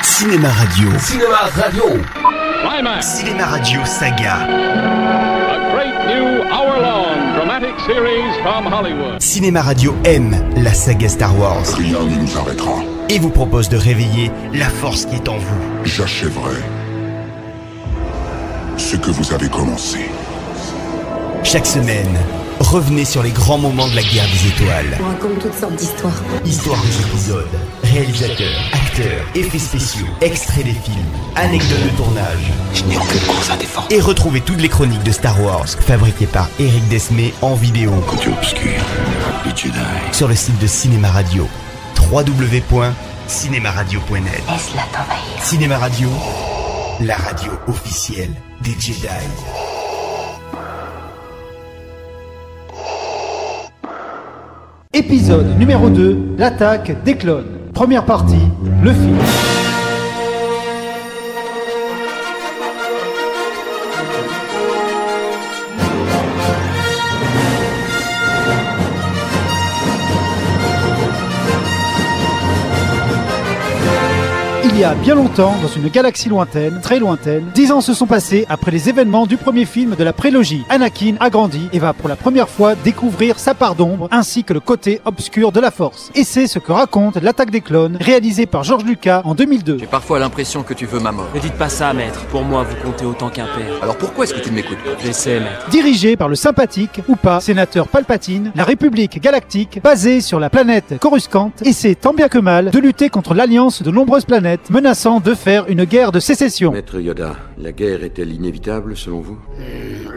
Cinéma Radio. Cinéma Radio. Climax. Cinéma Radio Saga. A great new hour-long dramatic series from Hollywood. Cinéma Radio aime la saga Star Wars Rien ne nous arrêtera. et vous propose de réveiller la force qui est en vous. J'achèverai ce que vous avez commencé. Chaque semaine, revenez sur les grands moments de la guerre des étoiles. On raconte toutes sortes d'histoires. Histoire des épisodes, réalisateurs, acteurs, effets spéciaux, extraits des films, anecdotes de tournage. Je n'ai aucune cause à défendre. Et retrouvez toutes les chroniques de Star Wars fabriquées par Eric Desmé en vidéo Côté obscur, les Jedi. sur le site de Cinéma Radio. www.cinemaradio.net. Laisse-la t'envahir. Cinéma Radio, la radio officielle des Jedi. Épisode numéro 2, l'attaque des clones. Première partie, le film. Il y a bien longtemps, dans une galaxie lointaine, très lointaine, 10 ans se sont passés après les événements du premier film de la prélogie. Anakin a grandi et va pour la première fois découvrir sa part d'ombre ainsi que le côté obscur de la Force. Et c'est ce que raconte l'attaque des clones, réalisée par George Lucas en 2002. J'ai parfois l'impression que tu veux ma mort. Ne dites pas ça, maître. Pour moi, vous comptez autant qu'un père. Alors pourquoi est-ce que tu ne m'écoutes pas? J'essaie, maître. Dirigé par le sympathique, ou pas, sénateur Palpatine, la République galactique, basée sur la planète Coruscant, essaie tant bien que mal de lutter contre l'alliance de nombreuses planètes, menaçant de faire une guerre de sécession. Maître Yoda, la guerre est-elle inévitable selon vous?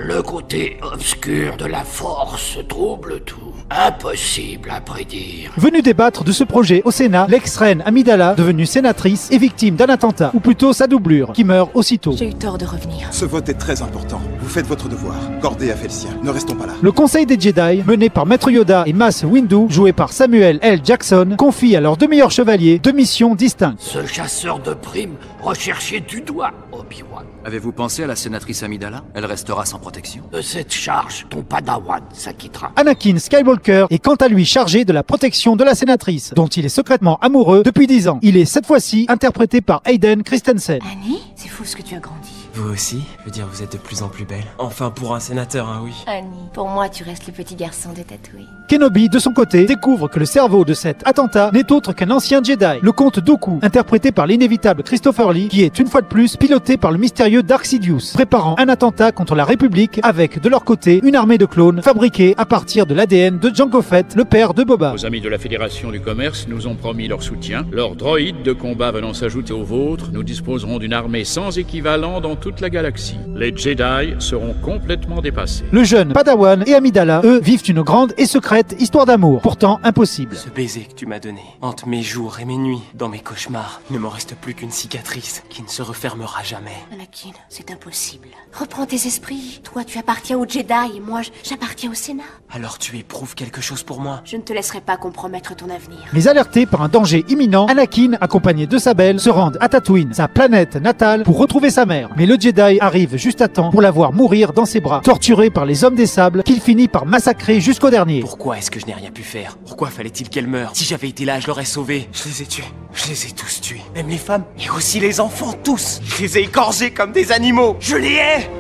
Le côté obscur de la force trouble tout. Impossible à prédire. Venue débattre de ce projet au Sénat, l'ex-reine Amidala, devenue sénatrice, est victime d'un attentat, ou plutôt sa doublure, qui meurt aussitôt. J'ai eu tort de revenir. Ce vote est très important. Vous faites votre devoir. Corday a fait le sien. Ne restons pas là. Le Conseil des Jedi, mené par Maître Yoda et Mace Windu, joué par Samuel L. Jackson, confie à leurs deux meilleurs chevaliers deux missions distinctes. Ce chasseur de primes recherché du doigt, Obi-Wan. Avez-vous pensé à la sénatrice Amidala? Elle restera sans protection. De cette charge, ton padawan s'acquittera. Anakin Skywalker est quant à lui chargé de la protection de la sénatrice, dont il est secrètement amoureux depuis 10 ans. Il est cette fois-ci interprété par Hayden Christensen. Annie, c'est fou ce que tu as grandi. Vous aussi? Je veux dire, vous êtes de plus en plus belle. Enfin, pour un sénateur, hein, oui. Annie, pour moi, tu restes le petit garçon de Tatooine. Kenobi, de son côté, découvre que le cerveau de cet attentat n'est autre qu'un ancien Jedi, le comte Dooku, interprété par l'inévitable Christopher Lee, qui est une fois de plus piloté par le mystérieux Dark Sidious, préparant un attentat contre la République avec, de leur côté, une armée de clones fabriqués à partir de l'ADN de Jango Fett, le père de Boba. Nos amis de la Fédération du Commerce nous ont promis leur soutien. Leurs droïdes de combat venant s'ajouter aux vôtres, nous disposerons d'une armée sans équivalent dans toute la galaxie. Les Jedi seront complètement dépassés. Le jeune Padawan et Amidala, eux, vivent une grande et secrète histoire d'amour, pourtant impossible. Ce baiser que tu m'as donné, hante mes jours et mes nuits, dans mes cauchemars, ne m'en reste plus qu'une cicatrice qui ne se refermera jamais. Anakin, c'est impossible. Reprends tes esprits. Toi, tu appartiens au Jedi et moi, j'appartiens au Sénat. Alors tu éprouves quelque chose pour moi? Je ne te laisserai pas compromettre ton avenir. Mais alerté par un danger imminent, Anakin, accompagné de sa belle, se rendent à Tatooine, sa planète natale, pour retrouver sa mère. Mais le Jedi arrive juste à temps pour la voir mourir dans ses bras, torturé par les hommes des sables, qu'il finit par massacrer jusqu'au dernier. Pourquoi est-ce que je n'ai rien pu faire? Pourquoi fallait-il qu'elle meure? Si j'avais été là, je l'aurais sauvée. Je les ai tués. Je les ai tous tués. Même les femmes. Et aussi les enfants, tous. Je les ai égorgés comme des animaux. Je les hais!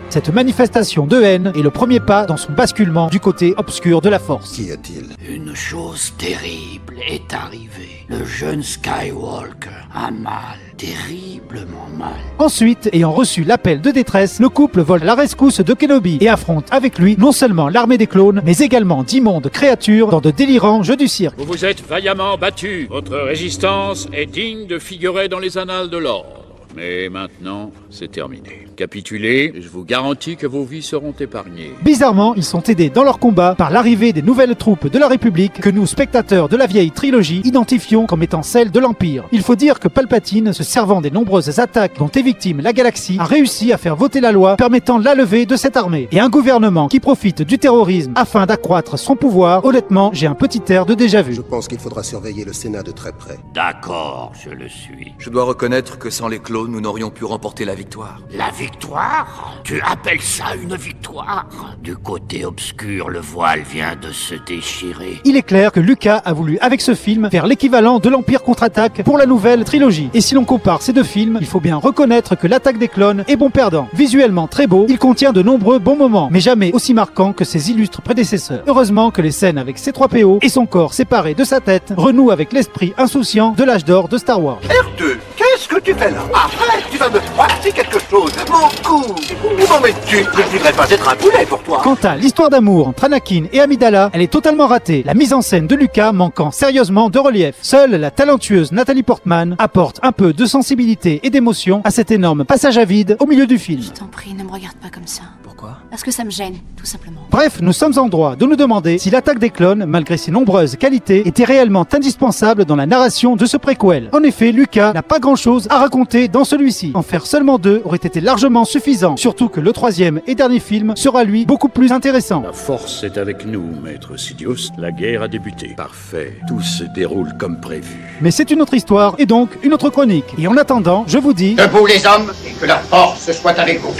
Cette manifestation de haine est le premier pas dans son basculement du côté obscur de la Force. Qu'y a-t-il? Une chose terrible est arrivée. Le jeune Skywalker a mal, terriblement mal. Ensuite, ayant reçu l'appel de détresse, le couple vole à la rescousse de Kenobi et affronte avec lui non seulement l'armée des clones, mais également d'immondes créatures dans de délirants jeux du cirque. Vous vous êtes vaillamment battus. Votre résistance est digne de figurer dans les annales de l'ordre. Mais maintenant, c'est terminé. Capitulez, et je vous garantis que vos vies seront épargnées. Bizarrement, ils sont aidés dans leur combat par l'arrivée des nouvelles troupes de la République que nous, spectateurs de la vieille trilogie, identifions comme étant celles de l'Empire. Il faut dire que Palpatine, se servant des nombreuses attaques dont est victime la galaxie, a réussi à faire voter la loi permettant la levée de cette armée. Et un gouvernement qui profite du terrorisme afin d'accroître son pouvoir, honnêtement, j'ai un petit air de déjà-vu. Je pense qu'il faudra surveiller le Sénat de très près. D'accord, je le suis. Je dois reconnaître que sans les clones, Solo, nous n'aurions pu remporter la victoire. La victoire? Tu appelles ça une victoire? Du côté obscur, le voile vient de se déchirer. Il est clair que Lucas a voulu, avec ce film, faire l'équivalent de l'Empire contre-attaque pour la nouvelle trilogie. Et si l'on compare ces deux films, il faut bien reconnaître que l'Attaque des clones est bon perdant. Visuellement très beau, il contient de nombreux bons moments, mais jamais aussi marquants que ses illustres prédécesseurs. Heureusement que les scènes avec C-3PO et son corps séparé de sa tête renouent avec l'esprit insouciant de l'âge d'or de Star Wars. R2, qu'est-ce que tu fais là? Arrête, tu vas me froisser quelque chose. Mon cou. Où m'en mets-tu? Je ne voudrais pas être un poulet pour toi. Quant à l'histoire d'amour entre Anakin et Amidala, elle est totalement ratée. La mise en scène de Lucas manquant sérieusement de relief. Seule la talentueuse Nathalie Portman apporte un peu de sensibilité et d'émotion à cet énorme passage à vide au milieu du film. Je t'en prie, ne me regarde pas comme ça. Pourquoi? Parce que ça me gêne, tout simplement. Bref, nous sommes en droit de nous demander si l'Attaque des clones, malgré ses nombreuses qualités, était réellement indispensable dans la narration de ce préquel. En effet, Lucas n'a pas grand-chose à raconter dans celui-ci. En faire seulement 2 aurait été largement suffisant, surtout que le 3e et dernier film sera lui beaucoup plus intéressant. La force est avec nous, maître Sidious. La guerre a débuté. Parfait. Tout se déroule comme prévu. Mais c'est une autre histoire et donc une autre chronique. Et en attendant, je vous dis... Debout les hommes et que la force soit avec vous.